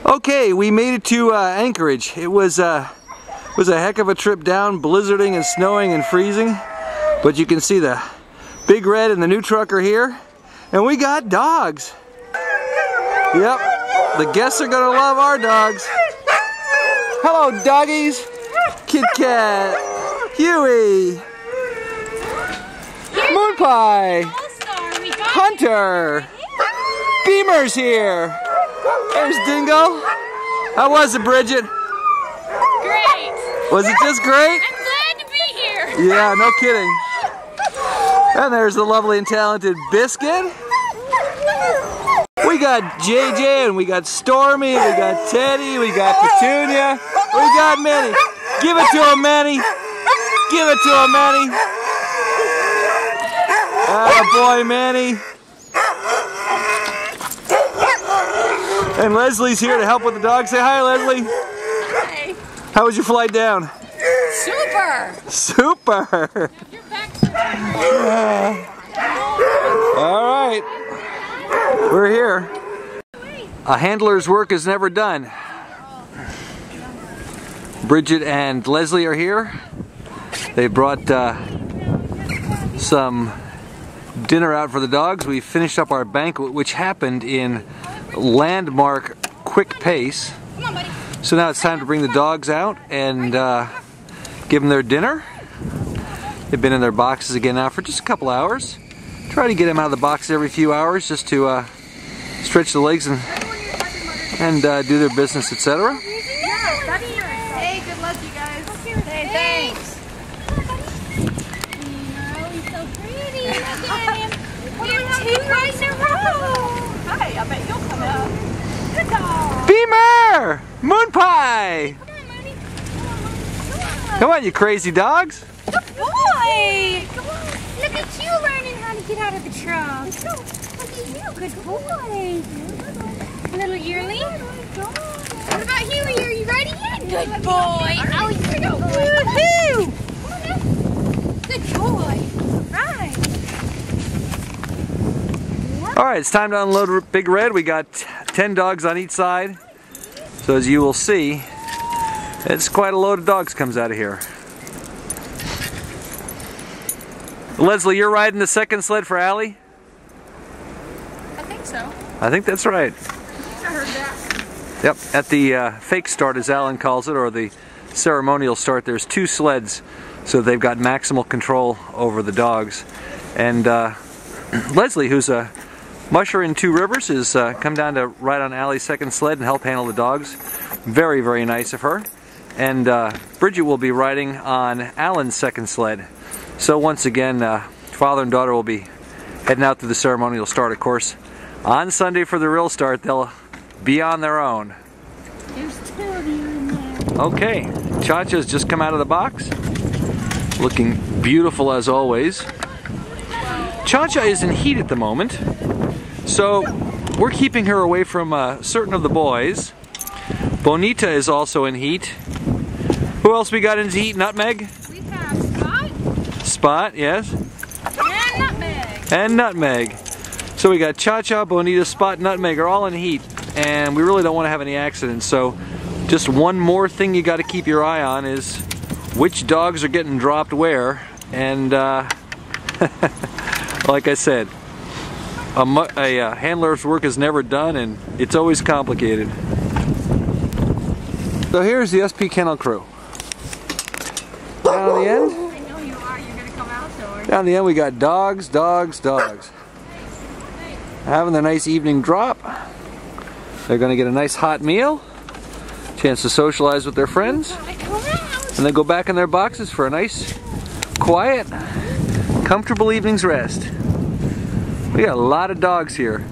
Okay, we made it to Anchorage. It was a heck of a trip down, blizzarding and snowing and freezing. But you can see the Big Red and the new truck are here. And we got dogs. Yep, the guests are gonna love our dogs. Hello, doggies. Kit Kat, Huey, Moon Pie, Hunter, Beamer's here. There's Dingo. How was it, Bridget? Great. Was it just great? I'm glad to be here. Yeah, no kidding. And there's the lovely and talented Biscuit. We got JJ and we got Stormy, we got Teddy, we got Petunia, we got Manny. Give it to him, Manny. Give it to him, Manny. Oh boy, Manny. And Leslie's here to help with the dog. Say hi, Leslie. Hi. How was your flight down? Super. Super. All right. We're here. A handler's work is never done. Bridget and Leslie are here. They brought some dinner out for the dogs. We finished up our banquet, which happened in landmark quick pace. So now it's time to bring the dogs out and give them their dinner. They've been in their boxes again now for just a couple hours. Try to get them out of the box every few hours just to stretch the legs and do their business, etc. Hey, good luck, you guys. Hey, thanks. Oh, he's so pretty. Look at him. We're two right in a row. Hi, I bet you'll come out. Good dog. Beamer! Moon Pie! Come on, Mooney. Come on, you crazy dogs. Good boy. Come on. Look at you learning how to get out of the trunk. Look at you. Good boy. Little yearling. What about Huey? Are you ready yet? Good boy. Oh, here we go. Woohoo! Good boy. Right. Alright, it's time to unload Big Red. We got 10 dogs on each side. So as you will see, it's quite a load of dogs comes out of here. Leslie, you're riding the second sled for Allie? I think so. I think that's right. I heard that. Yep, at the fake start, as Alan calls it, or the ceremonial start, there's 2 sleds, so they've got maximal control over the dogs. And Leslie, who's a musher in Two Rivers, has come down to ride on Allie's second sled and help handle the dogs. Very, very nice of her. And Bridget will be riding on Alan's second sled. So once again, father and daughter will be heading out to the ceremonial start, of course. On Sunday for the real start, they'll be on their own. There's 2 of you in there. Okay, Cha-Cha's just come out of the box. Looking beautiful as always. Cha-Cha is in heat at the moment. So we're keeping her away from certain of the boys. Bonita is also in heat. Who else we got in heat? Nutmeg? We have Spot Spot, yes. and Nutmeg. And Nutmeg. So we got Cha-Cha, Bonita, Spot, Nutmeg are all in heat. And we really don't want to have any accidents. So just one more thing you got to keep your eye on is which dogs are getting dropped where. And like I said, a handler's work is never done, and it's always complicated. So here's the SP Kennel crew. Down the end. I know you are. You're going to come out to her. Down the end we got dogs, dogs, dogs. Having their nice evening drop. They're going to get a nice hot meal, chance to socialize with their friends, and then go back in their boxes for a nice, quiet, comfortable evening's rest. We got a lot of dogs here.